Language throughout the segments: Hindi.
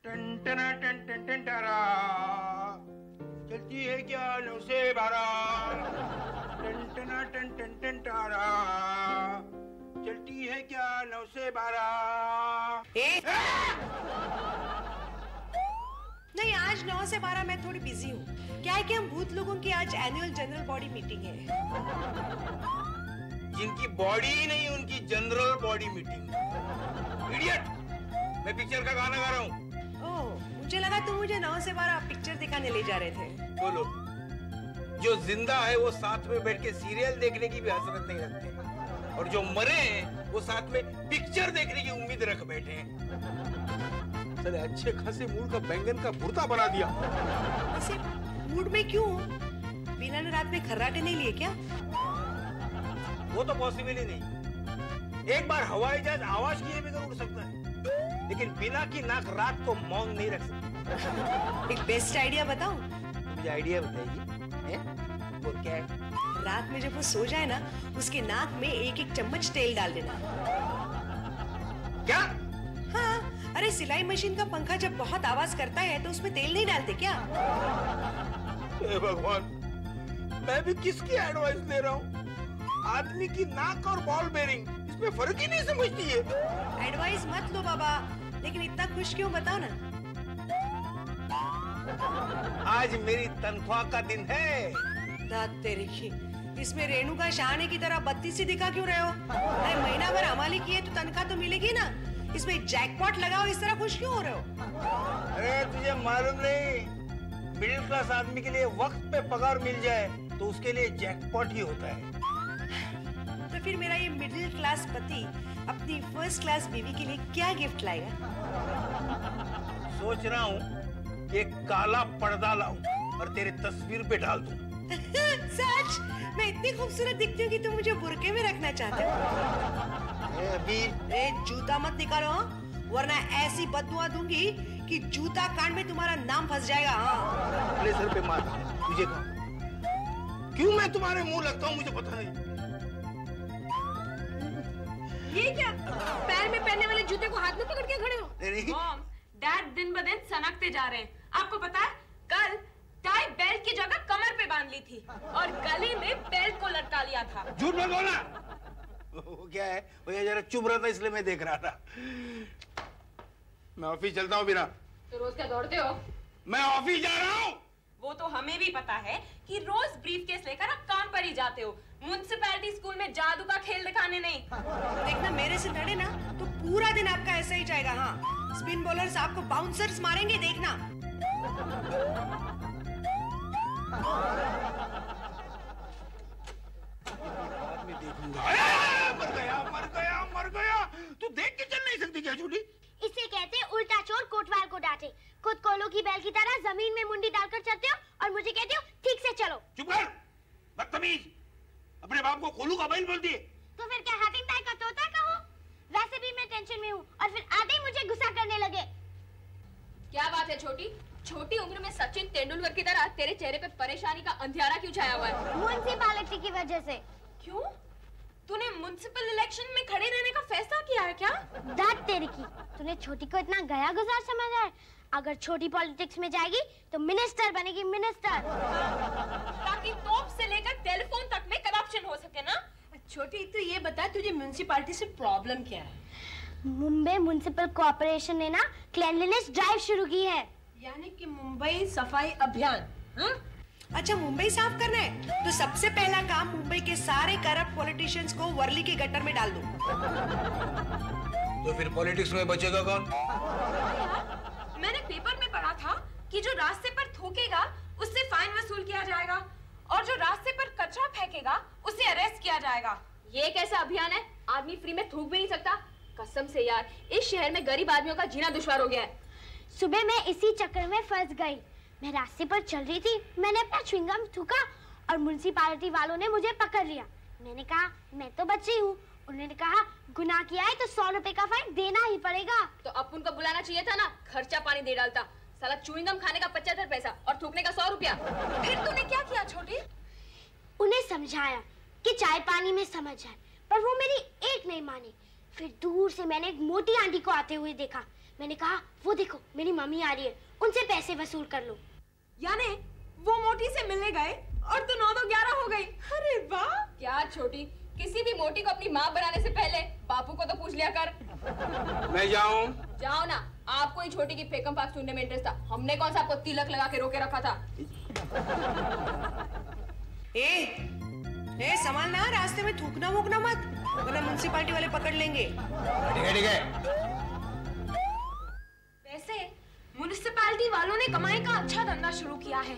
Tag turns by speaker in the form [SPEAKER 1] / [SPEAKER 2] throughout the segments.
[SPEAKER 1] टन टना टन टन टन टारा, चलती है क्या 9 से 12, टन टना टन टन टन टारा, चलती है क्या 9 से 12।
[SPEAKER 2] नहीं, आज 9 से 12 मैं थोड़ी बिजी हूँ। क्या है कि हम भूत लोगों की आज एनुअल जनरल बॉडी मीटिंग है।
[SPEAKER 1] जिनकी बॉडी ही नहीं उनकी जनरल बॉडी मीटिंग। इडियट, मैं पिक्चर का गाना गा रहा हूँ।
[SPEAKER 2] ओह, मुझे लगा तुम मुझे 9 से 12 पिक्चर दिखाने ले जा रहे थे।
[SPEAKER 1] बोलो, जो जिंदा है वो साथ में बैठ के सीरियल देखने की भी हसरत नहीं रखते, और जो मरे हैं वो साथ में पिक्चर देखने की उम्मीद रख बैठे हैं। चले अच्छे खासे मूड का बैंगन का भुर्ता बना दिया।
[SPEAKER 2] वैसे मूड में क्यों? बीना ने रात में खर्राटे नहीं लिए क्या?
[SPEAKER 1] वो तो पॉसिबल ही नहीं। एक बार हवाई जहाज आवाज किए बगैर उड़ सकता है, लेकिन बिना की नाक रात को मौन नहीं रख सकती।
[SPEAKER 2] एक बेस्ट आइडिया बताऊं?
[SPEAKER 1] मुझे आइडिया बताइए। वो क्या है?
[SPEAKER 2] रात में जब वो सो जाए ना, उसके नाक में एक एक चम्मच तेल डाल देना।
[SPEAKER 1] क्या?
[SPEAKER 2] हाँ, अरे सिलाई मशीन का पंखा जब बहुत आवाज करता है तो उसमें तेल नहीं डालते क्या?
[SPEAKER 1] हे भगवान, मैं भी किसकी एडवाइस ले रहा हूँ? आदमी की नाक और बॉल बेरिंग, इसमें फर्क ही नहीं समझती है।
[SPEAKER 2] एडवाइस मत लो बाबा, लेकिन इतना खुश क्यों, बताओ ना।
[SPEAKER 1] आज मेरी तनख्वाह का दिन है।
[SPEAKER 2] दाद तेरी की, इसमें रेणु का शाने की तरह बत्ती सी दिखा क्यों रहे हो? अरे महीना भर हमाली की है तो तनख्वाह तो मिलेगी ना। इसमें जैकपॉट लगाओ, इस तरह खुश क्यों हो रहे हो?
[SPEAKER 1] अरे तुझे मालूम नहीं, मिडिल क्लास आदमी के लिए वक्त पे पगार मिल जाए तो उसके लिए जैकपॉट ही होता है।
[SPEAKER 2] तो फिर मेरा ये मिडिल क्लास पति अपनी फर्स्ट क्लास बीवी के लिए क्या गिफ्ट लाएगा?
[SPEAKER 1] सोच रहा हूँ कि एक काला पर्दा लाऊं और तेरे तस्वीर पे डाल दूं।
[SPEAKER 2] सच? मैं इतनी खूबसूरत दिखती हूँ कि तुम मुझे बुर्के में रखना चाहते हो?
[SPEAKER 1] अभी
[SPEAKER 2] जूता मत निकालो, वरना ऐसी बददुआ दूंगी कि जूता कांड में तुम्हारा नाम फंस जाएगा। हाँ,
[SPEAKER 1] अपने सर पे मार। तुझे कहा क्यों मैं तुम्हारे मुंह लगता हूँ, मुझे पता नहीं।
[SPEAKER 3] ये क्या? पैर में पहनने वाले जूते को हाथ में पकड़ के खड़े हो?
[SPEAKER 4] मॉम, डैड दिन ब दिन सनकते जा रहे हैं। आपको पता है, कल टाई बेल्ट की जगह कमर पे बांध ली थी और गले में बेल्ट को लटका लिया था।
[SPEAKER 1] झूठ मत बोलना। वो क्या है, वो ये जरा चुप रहा था इसलिए मैं देख रहा था। मैं ऑफिस चलता हूँ बिना।
[SPEAKER 4] तो रोज क्या दौड़ते हो?
[SPEAKER 1] मैं ऑफिस जा रहा हूँ।
[SPEAKER 4] वो तो हमें भी पता है कि रोज ब्रीफकेस लेकर आप काम पर ही जाते हो, म्युनिसिपैलिटी स्कूल में जादू का खेल दिखाने नहीं।
[SPEAKER 2] देखना, मेरे से लड़े ना तो पूरा दिन आपका ऐसा ही जाएगा। हाँ, स्पिन बॉलर्स आपको बाउंसर्स मारेंगे, देखना। मर गया। तू देख के चल नहीं सकती क्या झूठी?
[SPEAKER 5] इसे कहते हैं उल्टा चोर कोतवाल को डांटे। खुद कोलों की बैल की तरह जमीन में मुंडी डालकर चलते हो और मुझे कहते हो ठीक से चलो।
[SPEAKER 1] चुप कर, बदतमीज। अपने बाप को कोलू का बैल बोलती है।
[SPEAKER 5] तो फिर क्या हातिम ताई का तोता कहूं? वैसे भी मैं टेंशन में हूँ और फिर आते ही मुझे गुस्सा करने लगे।
[SPEAKER 4] क्या बात है छोटी? छोटी उम्र में सचिन तेंदुलकर की तरह तेरे चेहरे पे परेशानी का अंधियारा क्यों छाया हुआ है?
[SPEAKER 5] म्युनिसिपैलिटी की वजह से।
[SPEAKER 4] क्यों? तूने म्युनिसिपल इलेक्शन में खड़े रहने का फैसला किया है क्या?
[SPEAKER 5] दाद तेरे की, तूने छोटी को इतना गया गुजार समझा है? अगर छोटी पॉलिटिक्स में जाएगी तो मिनिस्टर बनेगी, मिनिस्टर।
[SPEAKER 4] ताकि तोप से लेकर टेलीफोन तक में करप्शन हो सके ना।
[SPEAKER 3] छोटी, तो ये बता तुझे म्युनिसिपैलिटी से प्रॉब्लम क्या है?
[SPEAKER 5] मुंबई म्युनिसिपल कॉर्पोरेशन ने ना क्लीनलीनेस ड्राइव शुरू की है।
[SPEAKER 3] यानी कि मुंबई सफाई अभियान। हाँ?
[SPEAKER 2] अच्छा, मुंबई साफ करना है तो सबसे पहला काम मुंबई के सारे करप्ट पॉलिटिशियंस को वर्ली के गटर में डाल दो।
[SPEAKER 1] तो फिर पॉलिटिक्स में बचेगा कौन?
[SPEAKER 4] मैंने पेपर में पढ़ा था कि जो रास्ते पर थूकेगा उससे फाइन वसूल किया जाएगा और जो रास्ते पर कचरा फेंकेगा उसे अरेस्ट किया जाएगा। ये कैसा अभियान है? आदमी फ्री में थूक भी नहीं सकता। कसम से यार, इस शहर में गरीब आदमियों का जीना दुश्वार हो गया है।
[SPEAKER 5] सुबह मैं इसी चक्कर में फंस गई। मैं रास्ते पर चल रही थी, मैंने अपना च्युइंगम थूका और म्युनिसिपैलिटी वालों ने मुझे पकड़ लिया। मैंने कहा मैं तो बच्ची हूँ। उन्होंने कहा गुनाह किया है तो 100 रुपए का फाइन देना ही पड़ेगा।
[SPEAKER 4] तो अब उनको बुलाना चाहिए था ना, खर्चा पानी दे डालता। साला च्युइंगम खाने का 75 पैसा और थूकने का 100 रुपया। फिर तूने क्या किया छोटी?
[SPEAKER 5] उन्हें समझाया कि चाय पानी में समझ आए, पर वो मेरी एक नहीं मानी। फिर दूर से मैंने एक मोटी आंटी को आते हुए देखा। मैंने कहा वो देखो मेरी मम्मी आ रही है, उनसे पैसे वसूल कर लो।
[SPEAKER 4] यानी वो मोटी से मिलने गए और तू 9 तो 11 हो गई। अरे वाह। क्या छोटी, किसी भी मोटी को अपनी माँ बनाने से पहले बापू को तो पूछ लिया कर।
[SPEAKER 1] मैं जाऊं?
[SPEAKER 4] जाओ ना, आपको ही छोटी की फेकम फाक सुनने में इंटरेस्ट था, हमने कौन सा आपको तिलक लगा के रोके रखा था।
[SPEAKER 2] ए संभालना, रास्ते में थूकना वूकना मत, वरना म्युनिसिपैलिटी वाले पकड़ लेंगे।
[SPEAKER 1] ठीक है।
[SPEAKER 4] वैसे म्युनिसिपैलिटी वालों ने कमाई का अच्छा धंधा शुरू किया है।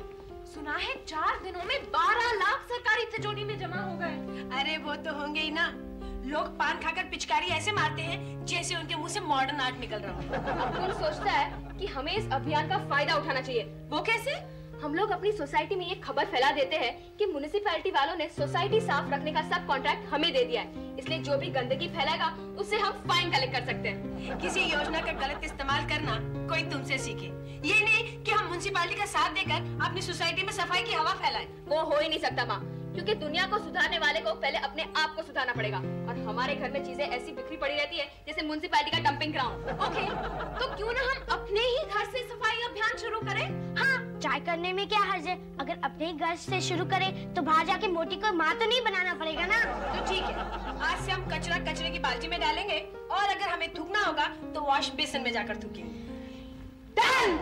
[SPEAKER 4] सुना है 4 दिनों में 12 लाख सरकारी तिजोरी में जमा हो गए।
[SPEAKER 2] अरे वो तो होंगे ही ना, लोग पान खाकर पिचकारी ऐसे मारते हैं जैसे उनके मुंह से मॉडर्न आर्ट निकल रहा हो।
[SPEAKER 4] अब्दुल सोचता है कि हमें इस अभियान का फायदा उठाना चाहिए। वो कैसे? हम लोग अपनी सोसाइटी में ये खबर फैला देते हैं कि म्युनिसिपैलिटी वालों ने सोसाइटी साफ रखने का सब कॉन्ट्रैक्ट हमें दे दिया है, इसलिए जो भी गंदगी फैलाएगा उससे हम फाइन कलेक्ट कर सकते हैं।
[SPEAKER 2] किसी योजना का गलत इस्तेमाल करना कोई तुमसे सीखे, ये नहीं कि हम म्युनिसिपैलिटी का साथ देकर अपनी सोसाइटी में सफाई की हवा फैलाएं।
[SPEAKER 4] वो हो ही नहीं सकता माँ, क्योंकि दुनिया को सुधारने वाले को पहले अपने आप को सुधारना पड़ेगा। और हमारे घर में चीजें ऐसी बिखरी पड़ी रहती है जैसे म्युनिसिपैलिटी का डंपिंग ग्राउंड। ओके, तो क्यों ना हम अपने ही घर से सफाई अभियान शुरू करें?
[SPEAKER 5] हाँ, ट्राई करने में क्या हर्ज है? अगर अपने ही घर से शुरू करें तो बाहर जाके मोटी को माँ तो नहीं बनाना पड़ेगा ना।
[SPEAKER 2] तो ठीक है, आज से हम कचरा कचरे की बाल्टी में डालेंगे और अगर हमें थूकना होगा तो वॉश बेसिन में जाकर थूकेंगे। डन।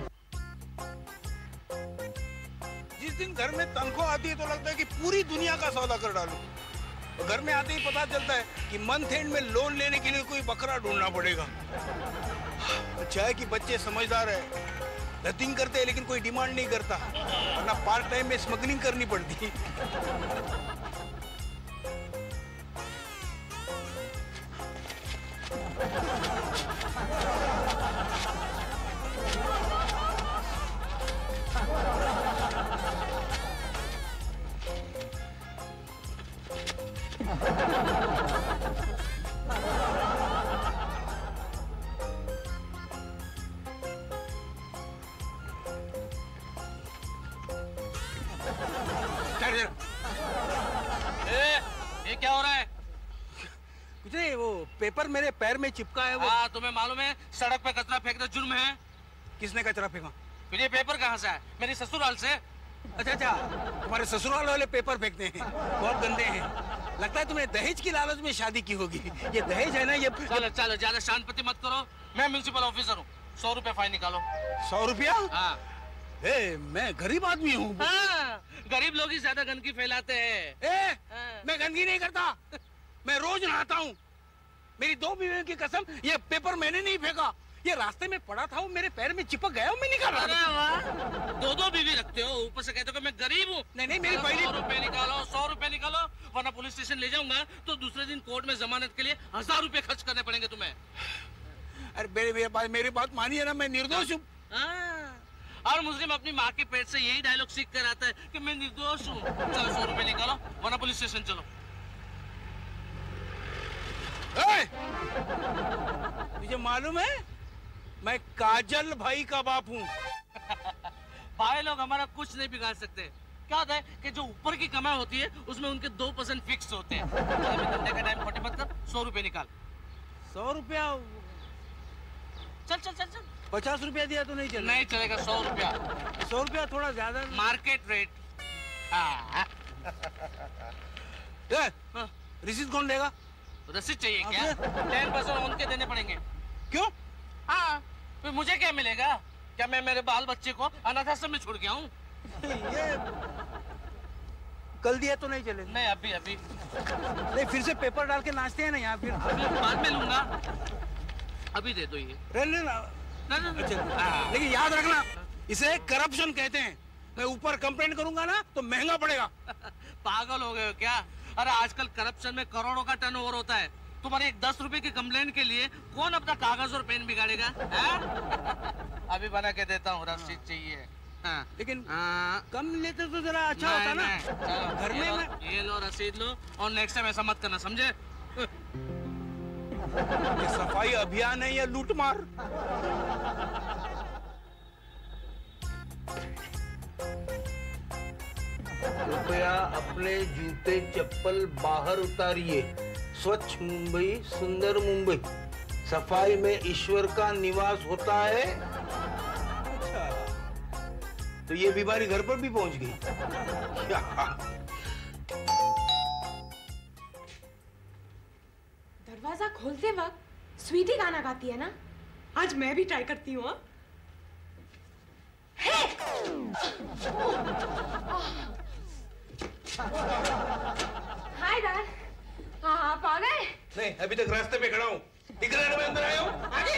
[SPEAKER 1] जिस दिन घर में तनख्वाह आती है तो लगता है कि पूरी दुनिया का सौदा कर डालूं, और घर में आते ही पता चलता है कि मंथ एंड में लोन लेने के लिए कोई बकरा ढूंढना पड़ेगा। अच्छा है कि बच्चे समझदार है, नथिंग करते हैं लेकिन कोई डिमांड नहीं करता, वरना पार्ट टाइम में स्मगलिंग करनी पड़ती।
[SPEAKER 6] ये क्या हो रहा है?
[SPEAKER 1] कुछ नहीं, वो पेपर मेरे पैर में चिपका है। वो
[SPEAKER 6] तुम्हें मालूम है सड़क पे कचरा फेंकना जुर्म है।
[SPEAKER 1] किसने कचरा फेंका?
[SPEAKER 6] फिर ये पेपर कहाँ से है? मेरी ससुराल से।
[SPEAKER 1] अच्छा, तुम्हारे ससुराल वाले पेपर फेंकते हैं, बहुत गंदे हैं। लगता है तुमने दहेज की लालच में शादी की होगी। ये दहेज है ना ये।
[SPEAKER 6] चलो चलो, ज्यादा शांति मत करो, मैं म्युनिसिपल ऑफिसर हूँ। 100 रुपए फाइन निकालो।
[SPEAKER 1] 100 रुपया?
[SPEAKER 6] हाँ।
[SPEAKER 1] मैं गरीब आदमी हूँ।
[SPEAKER 6] हाँ, गरीब लोग ही ज्यादा गंदगी फैलाते हैं।
[SPEAKER 1] मैं गंदगी नहीं करता, मैं रोज नहाता हूँ। मेरी 2 बीवियों की कसम, ये पेपर मैंने नहीं फेंका, ये रास्ते में पड़ा था, वो मेरे पैर में चिपक गया, मैं निकाल रहा था।
[SPEAKER 6] 2 बीवी रखते हो, ऊपर से कहते हो कि मैं गरीब हूँ।
[SPEAKER 1] नहीं, मेरी पहली।
[SPEAKER 6] 100 रुपए निकालो, 100 रुपए निकालो, वरना पुलिस स्टेशन ले जाऊंगा तो दूसरे दिन कोर्ट में जमानत के लिए 1000 रुपए खर्च करने पड़ेंगे तुम्हें।
[SPEAKER 1] अरे मेरी बात मानिए ना, मैं निर्दोष हूँ।
[SPEAKER 6] और मुस्लिम अपनी माँ के पेट से यही डायलॉग सीख कर आता है कि मैं निर्दोष हूँ। चलो 100 रुपए निकालो, वरना पुलिस स्टेशन चलो।
[SPEAKER 1] तुझे मालूम है मैं काजल भाई का बाप हूँ।
[SPEAKER 6] भाई लोग हमारा कुछ नहीं बिगाड़ सकते। क्या होता है कि जो ऊपर की कमाई होती है उसमें उनके 2% फिक्स होते हैं। अभी धंधे का टाइम खोटे मत कर, 100 रुपए निकाल।
[SPEAKER 1] 100 रुपया?
[SPEAKER 6] चल चल चल चल।
[SPEAKER 1] 50 रुपया दिया तो नहीं चलेगा?
[SPEAKER 6] नहीं चलेगा, 100 रुपया।
[SPEAKER 1] 100 रुपया थोड़ा ज्यादा।
[SPEAKER 6] Market rate.
[SPEAKER 1] रसीद कौन देगा?
[SPEAKER 6] रसीद चाहिए क्या? 10% उनके देने पड़ेंगे।
[SPEAKER 1] क्यों?
[SPEAKER 6] हाँ, फिर मुझे क्या मिलेगा? क्या मैं मेरे बाल बच्चे को अनाथ आश्रम में छोड़ गया हूँ?
[SPEAKER 1] ये कल दिया तो नहीं चलेगा?
[SPEAKER 6] नहीं, अभी
[SPEAKER 1] नहीं, फिर से पेपर डाल के नाचते हैं ना यहाँ। फिर
[SPEAKER 6] अभी बाद में लूंगा, अभी दे दो ये।
[SPEAKER 1] अच्छा, लेकिन याद रखना, इसे करप्शन कहते हैं। मैं ऊपर कंप्लेंट करूंगा ना तो महंगा पड़ेगा।
[SPEAKER 6] पागल हो गए हो क्या? अरे आजकल करप्शन में करोड़ों का टर्नओवर होता है। तुम्हारे एक 10 रुपए की कंप्लेंट के लिए कौन अपना कागज और पेन बिगाड़ेगा? अभी बना के देता हूँ, रसीद चाहिए। हाँ।
[SPEAKER 1] लेकिन कम लेते तो जरा अच्छा होता ना। घर में
[SPEAKER 6] ये लो रसीद लो, और नेक्स्ट टाइम ऐसा मत करना, समझे?
[SPEAKER 1] ये सफाई अभियान है या लूटमार?
[SPEAKER 7] कृपया अपने जूते चप्पल बाहर उतारिए। स्वच्छ मुंबई, सुंदर मुंबई।
[SPEAKER 1] सफाई में ईश्वर का निवास होता है। अच्छा, तो ये बीमारी घर पर भी पहुंच गई।
[SPEAKER 4] दरवाजा खोलते वक्त स्वीटी गाना गाती है ना?
[SPEAKER 2] आज मैं भी ट्राई करती हूँ।
[SPEAKER 4] हाय डैड, आप आ गए?
[SPEAKER 1] नहीं, अभी तक रास्ते पे खड़ा हूँ। दिख रहा है मैं अंदर आया हूँ। आगे।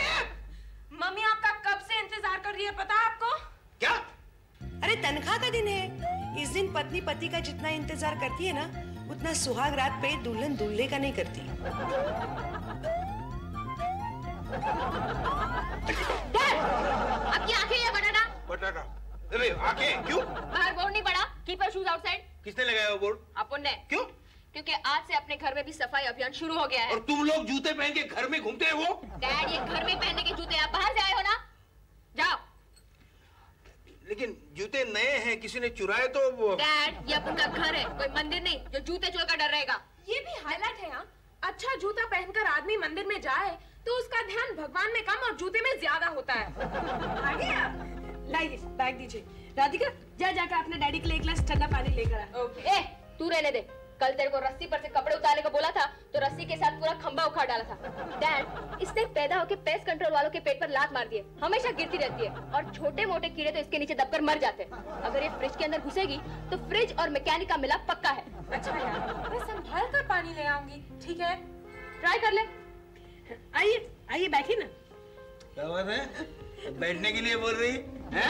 [SPEAKER 4] मम्मी आपका कब से इंतजार कर रही है, पता है आपको?
[SPEAKER 1] क्या?
[SPEAKER 2] अरे तनख्वाह का दिन है। इस दिन पत्नी पति का जितना इंतजार करती है ना, उतना सुहाग रात पे दुल्हन दूल्हे का नहीं करती।
[SPEAKER 4] डैड, आपकी आंखें या बटाटा?
[SPEAKER 1] बटाटा। अरे आंखें क्यों?
[SPEAKER 4] बाहर बोर्ड नहीं पड़ा, कीप योर शूज आउटसाइड।
[SPEAKER 1] किसने लगाया वो बोर्ड?
[SPEAKER 4] अपन ने।
[SPEAKER 1] क्यों?
[SPEAKER 4] क्योंकि आज से अपने घर में भी सफाई अभियान शुरू हो गया है।
[SPEAKER 1] और तुम लोग जूते पहन के घर में घूमते हो?
[SPEAKER 4] डैड, ये घर में पहनने के जूते, आप बाहर से आए हो ना? जाओ।
[SPEAKER 1] लेकिन जूते नए हैं, किसी ने चुराए तो वो।
[SPEAKER 4] डैड, ये अपन का घर है, कोई मंदिर नहीं जो जूते चोर का डर रहेगा। ये भी हाईलाइट है यहाँ। अच्छा जूता पहनकर आदमी मंदिर में जाए तो उसका ध्यान भगवान में कम और जूते में ज्यादा होता है।
[SPEAKER 2] आगे आप लाइए, बैग दीजिए। राधिका, जा जाकर अपने डैडी के लिए एक गिलास ठंडा पानी लेकर आ।
[SPEAKER 4] ए, तू रहने दे। कल तेरे को रस्सी पर से कपड़े उतारने को बोला था तो रस्सी के साथ पूरा खंबा उखाड़ डाला था। डैड, इसने पैदा होकर पेस्ट कंट्रोल वालों के पेट पर लात मार दी है, हमेशा गिरती रहती है और छोटे मोटे कीड़े तो इसके नीचे दबकर मर जाते हैं। अगर ये फ्रिज के अंदर घुसेगी तो फ्रिज और मैकेनिक का मिलाप पक्का है। अच्छा यार, मैं संभाल कर पानी ले आऊंगी, ठीक है? ट्राई कर ले।
[SPEAKER 2] आइए आइए, बैठिए ना।
[SPEAKER 1] क्या बात है? बैठने के लिए बोल रही है?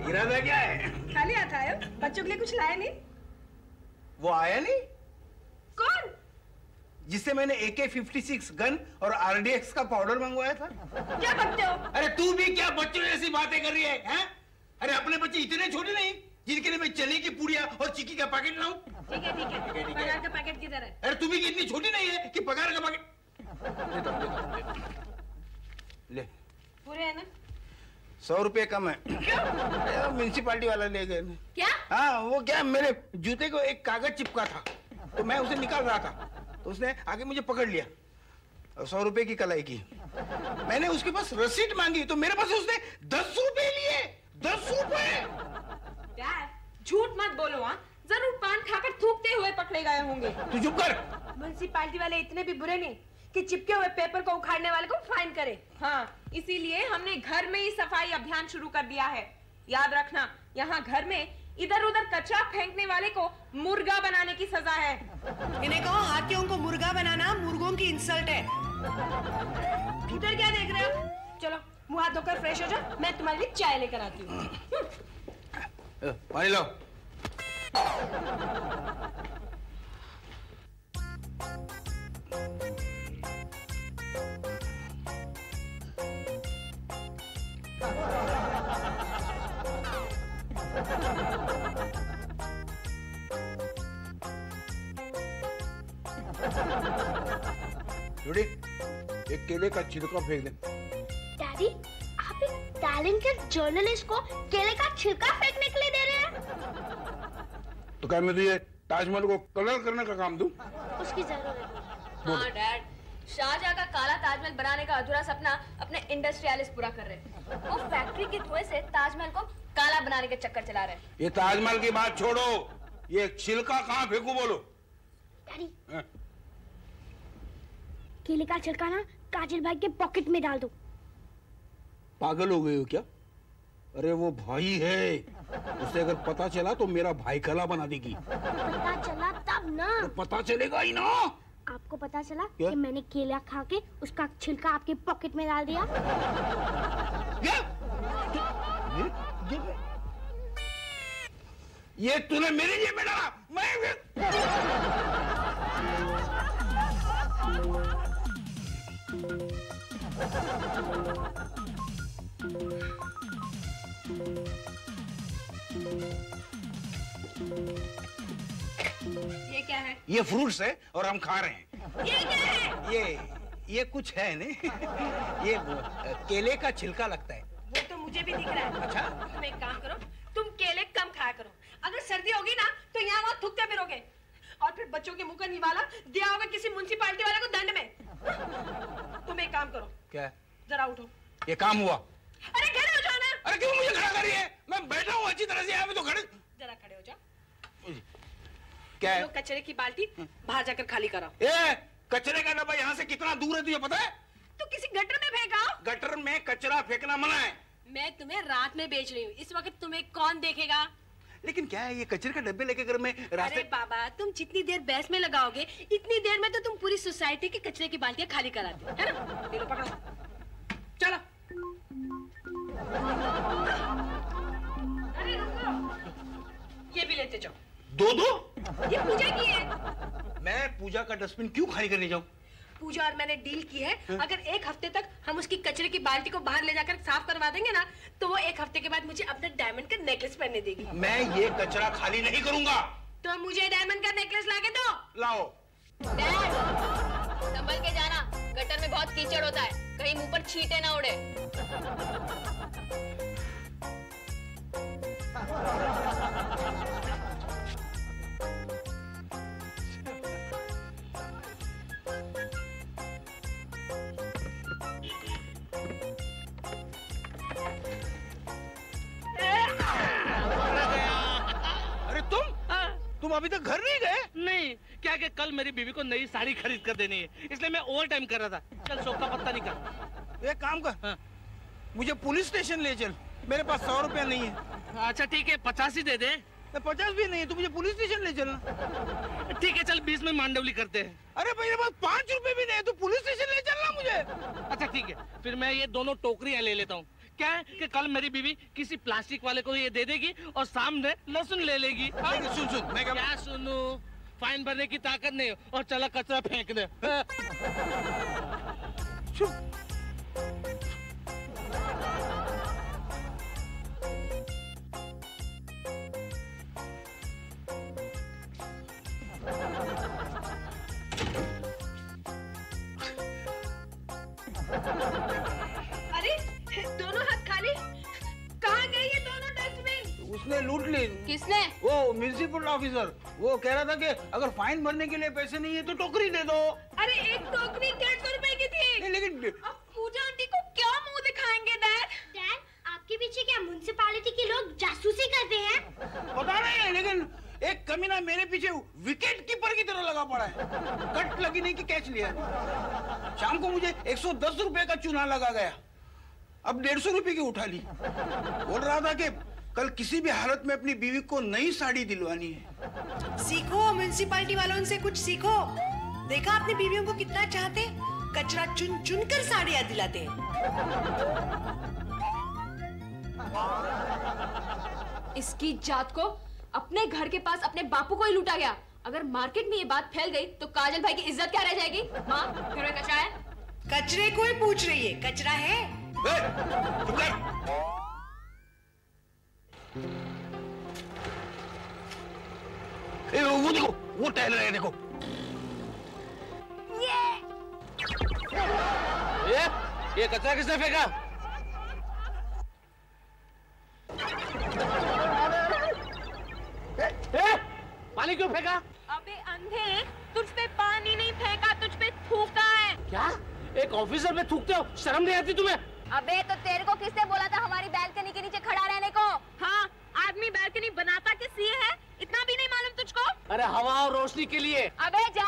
[SPEAKER 1] इरादा क्या है?
[SPEAKER 2] खाली हाथ आए हो? बच्चों के लिए कुछ लाए नहीं?
[SPEAKER 1] वो आया नहीं?
[SPEAKER 4] कौन?
[SPEAKER 1] जिससे मैंने AK-56 गन और RDX का पाउडर मंगवाया था।
[SPEAKER 2] क्या बकते हो?
[SPEAKER 1] अरे तू भी क्या बच्चों जैसी बातें कर रही है, हैं? अरे अपने बच्चे इतने छोटे नहीं जिनके लिए मैं चने की पूड़ियाँ और चिक्की का पैकेट लाऊं?
[SPEAKER 2] ठीक है ठीक है, पगार का पैकेट किधर है?
[SPEAKER 1] अरे तू भी इतनी छोटी नहीं है कि पगार का पैकेट। ले,
[SPEAKER 2] पूरे है ना?
[SPEAKER 1] 100 रुपए कम है। म्यूनिसिपालिटी वाला ले गए।
[SPEAKER 4] क्या?
[SPEAKER 1] हाँ, वो क्या, मेरे जूते को एक कागज चिपका था तो मैं उसे निकाल रहा था तो उसने आगे मुझे पकड़ लिया और 100 रुपए की कलाई की। मैंने उसके पास रसीद मांगी तो मेरे पास उसने 10 रुपए लिए। 10 रुपए।
[SPEAKER 4] डैड, झूठ मत बोलो। हाँ, जरूर पान खाकर थूकते हुए पकड़े गए होंगे।
[SPEAKER 1] तू चुप कर।
[SPEAKER 2] म्युनिसिपालिटी वाले इतने भी बुरे नहीं कि चिपके हुए पेपर को उखाड़ने वाले को फाइन करे।
[SPEAKER 4] हाँ, इसीलिए हमने घर में ही सफाई अभियान शुरू कर दिया है। याद रखना, यहाँ घर में इधर उधर कचरा फेंकने वाले को मुर्गा बनाने की सजा है।
[SPEAKER 2] इन्हें कहो हाथियों को मुर्गा बनाना मुर्गों की इंसल्ट है। उधर क्या देख रहे हो? चलो मुंह हाथ धोकर फ्रेश हो जाओ, मैं तुम्हारे लिए चाय लेकर आती हूँ।
[SPEAKER 1] पानी लो। जोड़ी, एक केले का छिलका फेंक दे।
[SPEAKER 5] डैडी, आप एक टैलेंटेड जर्नलिस्ट को केले का छिलका फेंकने के लिए दे रहे हैं?
[SPEAKER 1] तो क्या मैं तुझे ताजमहल को कलर करने का काम दूं?
[SPEAKER 5] उसकी जरूरत नहीं।
[SPEAKER 4] हाँ डैड, शाहजहां का काला ताजमहल बनाने का अधूरा सपना अपने इंडस्ट्रियलिस्ट पूरा कर रहे हैं। वो फैक्ट्री के धुएं से ताजमहल को काला बनाने के चक्कर चला रहे हैं।
[SPEAKER 1] ये ताजमहल की बात छोड़ो, ये छिलका कहाँ फेंकू बोलो?
[SPEAKER 5] डैडी, केले का छिलका ना काजल भाई के पॉकेट में डाल दो।
[SPEAKER 1] पागल हो गए हो क्या? अरे वो भाई है, उसे अगर पता चला तो मेरा भाई कला बना देगी।
[SPEAKER 5] पता चला तब ना।
[SPEAKER 1] तो पता चलेगा ही ना।
[SPEAKER 5] आपको पता चला
[SPEAKER 1] क्या?
[SPEAKER 5] कि मैंने केला खा के उसका छिलका आपके पॉकेट में डाल दिया।
[SPEAKER 1] ये तूने मेरे जेब में डाला?
[SPEAKER 2] ये क्या है?
[SPEAKER 1] ये फ्रूट्स है और हम खा रहे हैं।
[SPEAKER 2] ये क्या है?
[SPEAKER 1] ये कुछ है नहीं। ये केले का छिलका लगता है।
[SPEAKER 2] वो तो मुझे भी दिख रहा है।
[SPEAKER 1] अच्छा,
[SPEAKER 2] तुम एक काम करो, तुम केले कम खाया करो। अगर सर्दी होगी ना तो यहाँ वहाँ थूकते फिरोगे और फिर बच्चों के मुंह का निवाला दिया होगा किसी म्युनिसिपालिटी वाले को दंड में। तुम एक काम करो,
[SPEAKER 1] क्या?
[SPEAKER 2] जरा उठो।
[SPEAKER 1] ये काम हुआ।
[SPEAKER 2] अरे खड़े हो जाओ ना।
[SPEAKER 1] अरे क्यों मुझे खड़ा कर रही है? मैं बैठा हूँ अच्छी तरह से, यहाँ पे तो खड़े।
[SPEAKER 2] जरा खड़े हो जाओ।
[SPEAKER 1] क्या है?
[SPEAKER 2] कचरे की बाल्टी बाहर जाकर खाली कराओ।
[SPEAKER 1] ए, कचरे का डब्बा यहाँ से कितना दूर है तुझे पता है?
[SPEAKER 2] तो किसी गटर में फेंका।
[SPEAKER 1] गटर में कचरा फेंकना मना है।
[SPEAKER 2] मैं तुम्हें रात में बेच रही हूँ, इस वक्त तुम्हें कौन देखेगा?
[SPEAKER 1] लेकिन क्या है, ये कचरे का डब्बे लेके अगर मैं रास्ते...
[SPEAKER 2] अरे बाबा, तुम जितनी देर बहस में लगाओगे इतनी देर में तो तुम पूरी सोसाइटी के कचरे की बाल्टियां खाली करा दो, है ना? ये लो पकड़ो, चलो। अरे रुको, ये भी लेते जाओ।
[SPEAKER 1] दो?
[SPEAKER 2] ये पूजा की है।
[SPEAKER 1] मैं पूजा का डस्टबिन क्यों खाली करने जाऊं?
[SPEAKER 2] पूजा और मैंने डील की है, अगर एक हफ्ते तक हम उसकी कचरे की बाल्टी को बाहर ले जाकर साफ करवा देंगे ना, तो वो एक हफ्ते के बाद मुझे अपना डायमंड का नेकलेस पहनने देगी।
[SPEAKER 1] मैं ये कचरा खाली नहीं करूंगा।
[SPEAKER 2] तो मुझे डायमंड का नेकलेस लाके दो।
[SPEAKER 1] लाओ।
[SPEAKER 4] डैड, संभल के जाना, गटर में बहुत कीचड़ होता है, कहीं मुंह पर छींटे ना उड़े।
[SPEAKER 1] तुम अभी तक घर नहीं गए?
[SPEAKER 6] नहीं, क्या कि कल मेरी बीवी को नई साड़ी खरीद कर देनी है, इसलिए मैं ओवर टाइम कर रहा था। चल शौक का पत्ता निकाल।
[SPEAKER 1] एक काम कर,
[SPEAKER 6] हाँ।
[SPEAKER 1] मुझे पुलिस स्टेशन ले चल, मेरे पास 100 रुपया नहीं है।
[SPEAKER 6] अच्छा ठीक है, 50 ही दे दे।
[SPEAKER 1] 50 भी नहीं है तो मुझे पुलिस स्टेशन ले चलना।
[SPEAKER 6] ठीक है चल, 20 में मांडवली करते हैं।
[SPEAKER 1] अरे मेरे पास 5 रुपए भी नहीं है तो पुलिस स्टेशन ले चलना मुझे।
[SPEAKER 6] अच्छा ठीक है, फिर मैं ये दोनों टोकरियां ले लेता हूँ। क्या है कि कल मेरी बीवी किसी प्लास्टिक वाले को ये दे देगी और सामने लहसुन ले लेगी।
[SPEAKER 1] सुन, मैं
[SPEAKER 6] क्या सुनू? फाइन भरने की ताकत नहीं और चला कचरा फेंक दे।
[SPEAKER 2] अरे दोनों हाथ खाली, कहाँ गए ये दोनों डस्टबिन?
[SPEAKER 1] उसने लूट ली।
[SPEAKER 4] किसने?
[SPEAKER 1] वो म्युनिसिपल ऑफिसर, वो कह रहा था कि अगर फाइन भरने के लिए पैसे नहीं है तो टोकरी दे दो।
[SPEAKER 2] अरे एक टोकरी 150 रुपए की थी।
[SPEAKER 1] लेकिन
[SPEAKER 2] अब पूजा आंटी को क्या मुंह दिखाएंगे डैड?
[SPEAKER 5] डैड, आपके पीछे क्या म्युनिसिपैलिटी के लोग जासूसी करते हैं?
[SPEAKER 1] पता नहीं, लेकिन एक कमीना मेरे पीछे विकेट कीपर की तरह लगा पड़ा है। कट लगी नहीं कि कैच लिया। शाम को मुझे 110 रुपए का चूना लगा गया, अब 150 रुपए की उठा ली। बोल रहा था कि कल किसी भी हालत में अपनी बीवी को नई साड़ी दिलवानी है।
[SPEAKER 2] सीखो, म्युनिसिपैलिटी वालों से कुछ सीखो। देखा अपनी बीवियों को कितना चाहते, कचरा चुन चुन कर साड़ियां दिलाते हैं।
[SPEAKER 4] इसकी जात को, अपने घर के पास अपने बापू को ही लूटा गया। अगर मार्केट में ये बात फैल गई तो काजल भाई की इज्जत क्या रह जाएगी? माँ, घर में कचरा है?
[SPEAKER 2] कचरे को ही पूछ रही है, कचरा है?
[SPEAKER 1] चुप कर। वो देखो, वो टहल रहे हैं, देखो।
[SPEAKER 6] ये कचरा किसने फेंका? पानी क्यों फेंका?
[SPEAKER 4] अबे अंधे, तुझ पे पानी नहीं फेंका, तुझ पे थूका है।
[SPEAKER 6] क्या? एक ऑफिसर पे थूकते हो? शर्म नहीं आती तुम्हें?
[SPEAKER 4] अबे तो तेरे को किसने बोला था हमारी बैल्कनी के नीचे खड़ा रहने को? हाँ, आदमी बैल्कनी बनाता किस लिए है, इतना भी नहीं मालूम तुझको?
[SPEAKER 6] अरे हवा और रोशनी के लिए।
[SPEAKER 4] अबे जा,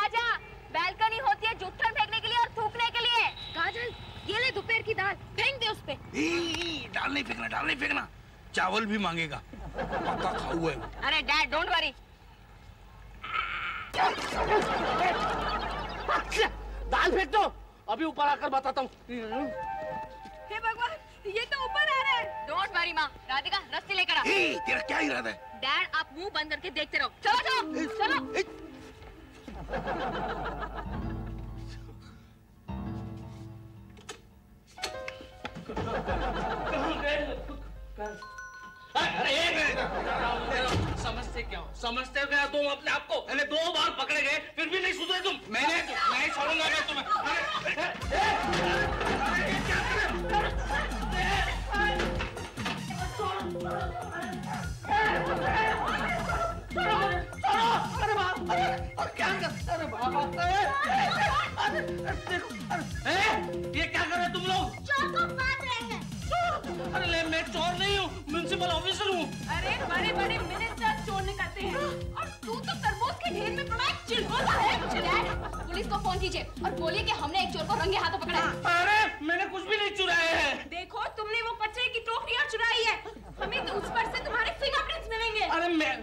[SPEAKER 4] बैल्कनी होती है जूठन फेंकने के लिए और थूकने के लिए। काजल, ये ले दोपहर की दाल, फेंक दे उस पे।
[SPEAKER 1] दाल नहीं फेंकना, दाल नहीं फेंकना, चावल भी मांगेगा, पक्का खाऊ है वो।
[SPEAKER 4] अरे डैड, डोंट वरी।
[SPEAKER 6] दाल फेंक दो, अभी ऊपर आकर बताता हूँ।
[SPEAKER 4] हे भगवान, ये तो ऊपर आ रहा है। डोंट वरी माँ, राधिका रस्सी लेकर आ।
[SPEAKER 1] तेरा क्या इरादा है?
[SPEAKER 4] डैड, आप मुंह बंद करके देखते रहो। चलो चलो।
[SPEAKER 6] समझते हो क्या तुम अपने आप को? 2 बार पकड़े गए फिर भी नहीं सुधरे तुम।
[SPEAKER 1] मैंने नहीं छोड़ूंगा मैं तुम्हें।
[SPEAKER 6] ये क्या कर रहे तुम लोग?
[SPEAKER 4] पुलिस को फोन कीजिए और बोलिए कि हमने एक चोर को रंगे हाथों पकड़ा है।
[SPEAKER 6] अरे मैंने कुछ भी नहीं चुराया है।
[SPEAKER 3] देखो तुमने वो कचरे की टोकरियां चुराई है, हमें तो उस पर से तुम्हारे फिंगरप्रिंट्स मिलेंगे।
[SPEAKER 6] अरे मैं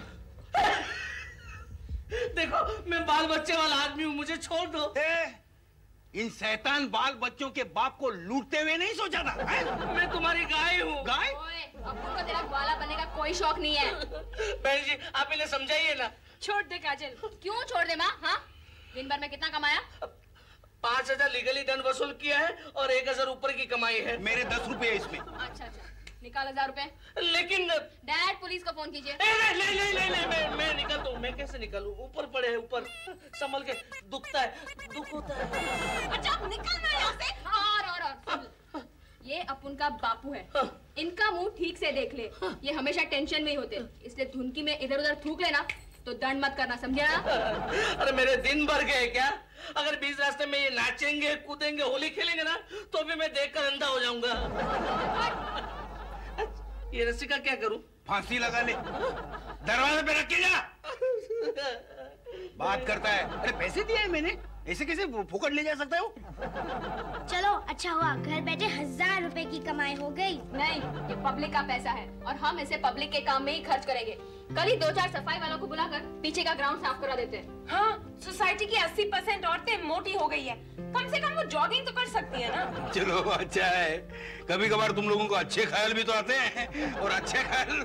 [SPEAKER 6] देखो मैं बाल बच्चे वाला आदमी हूँ, मुझे छोड़ दो।
[SPEAKER 1] इन शैतान बाल बच्चों के बाप को लूटते हुए नहीं सोचा था है?
[SPEAKER 6] मैं तुम्हारी गाय हूँ।
[SPEAKER 1] गाय?
[SPEAKER 4] अपुन को तेरा ग्वाला बनने का कोई शौक नहीं है।
[SPEAKER 6] बहन जी आप इन्हें समझाइए ना।
[SPEAKER 3] छोड़ दे काजल।
[SPEAKER 4] क्यों छोड़ दे माँ? हाँ, दिन भर में कितना कमाया?
[SPEAKER 6] 5,000 लीगली दंड वसूल किया है और 1,000 ऊपर की कमाई है।
[SPEAKER 1] मेरे 10 रुपए इसमें।
[SPEAKER 4] अच्छा अच्छा, निकाल 1,000 रुपए।
[SPEAKER 6] लेकिन
[SPEAKER 4] डैड पुलिस को फोन कीजिए।
[SPEAKER 6] नहीं, मैं निकलता हूँ। मैं कैसे निकालूं? ऊपर पड़े हैं, ऊपर संभल के। दुखता है, दुख होता है।
[SPEAKER 4] अच्छा निकलना यहाँ से। और ये अपुन का बापू है, इनका मुंह ठीक से देख ले। ये हमेशा टेंशन में ही होते, इसलिए धुनकी में इधर उधर थूक लेना तो दंड मत करना, समझे ना?
[SPEAKER 6] अरे मेरे दिन भर गए क्या? अगर बीच रास्ते में ये नाचेंगे कूदेंगे होली खेलेंगे ना तो भी मैं देखकर अंधा हो जाऊंगा। ये रस्सी का क्या करूं?
[SPEAKER 1] फांसी लगा ले, दरवाजे पे रख के जा। बात करता है। अरे पैसे दिए हैं मैंने, ऐसे कैसे फुकट ले जा सकता है वो?
[SPEAKER 5] चलो अच्छा हुआ, घर बैठे 1,000 रुपए की कमाई हो गई।
[SPEAKER 4] नहीं, ये पब्लिक का पैसा है और हम इसे पब्लिक के काम में ही खर्च करेंगे। कल ही 2-4 सफाई वालों को बुलाकर पीछे का ग्राउंड साफ करा देते हैं।
[SPEAKER 3] हाँ, सोसाइटी की 80% औरतें मोटी हो गई है, कम से कम वो जॉगिंग तो कर सकती है ना।
[SPEAKER 1] चलो अच्छा है, कभी कभार तुम लोगों को अच्छे ख्याल भी तो आते हैं और अच्छे ख्याल